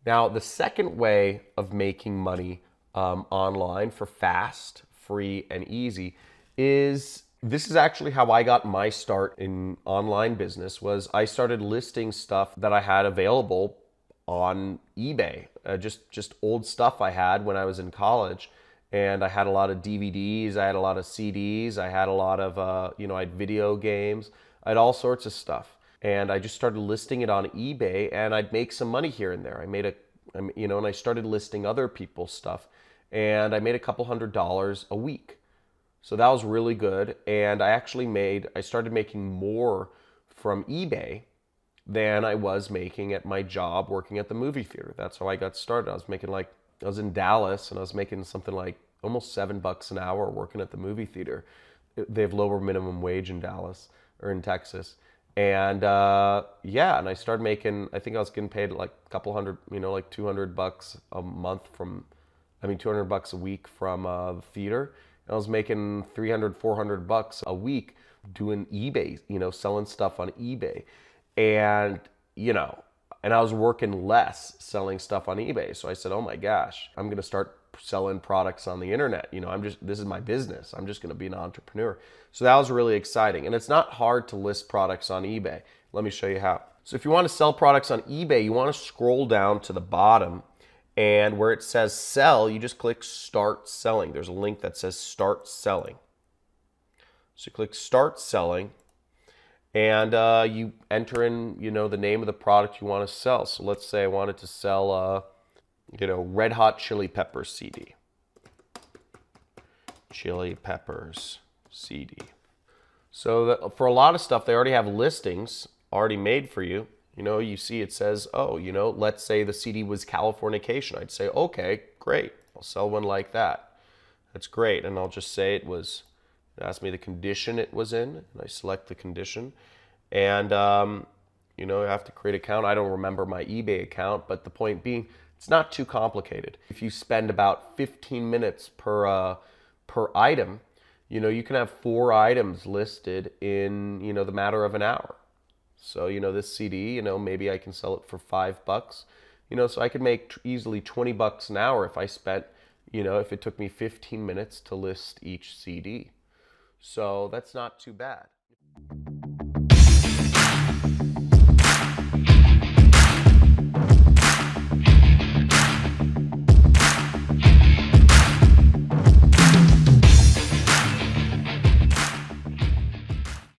Now, the second way of making money online for fast, free, and easy is this is actually how I got my start in online business was I started listing stuff that I had available on eBay, just old stuff I had when I was in college. And I had a lot of DVDs, I had a lot of CDs, I had a lot of, I had video games, I had all sorts of stuff. And I just started listing it on eBay and I'd make some money here and there. And I started listing other people's stuff and I made a couple $100s a week. So that was really good. And I started making more from eBay than I was making at my job working at the movie theater. That's how I got started. I was in Dallas and I was making something like almost $7 an hour working at the movie theater. They have lower minimum wage in Dallas or in Texas. And and I started making, I think I was getting paid like a couple hundred, like $200 a month $200 a week from the theater. And I was making $300-400 a week doing eBay, selling stuff on eBay. And, and I was working less selling stuff on eBay. So I said, oh my gosh, I'm going to start selling products on the internet. This is my business. I'm just going to be an entrepreneur. So that was really exciting. And it's not hard to list products on eBay. Let me show you how. So if you want to sell products on eBay, you want to scroll down to the bottom and where it says sell, you just click start selling. There's a link that says start selling. So click start selling. And you enter in, the name of the product you want to sell. So let's say I wanted to sell, Red Hot Chili Peppers CD. Chili Peppers CD. So for a lot of stuff, they already have listings already made for you. You see it says, let's say the CD was Californication. I'd say, okay, great. I'll sell one like that. That's great. And I'll just say it asks me the condition it was in, and I select the condition. And, I have to create an account. I don't remember my eBay account, but the point being, it's not too complicated. If you spend about 15 minutes per item, you can have 4 items listed in, the matter of an hour. So, this CD, maybe I can sell it for $5. So I could make easily $20 an hour if I spent, if it took me 15 minutes to list each CD. So that's not too bad.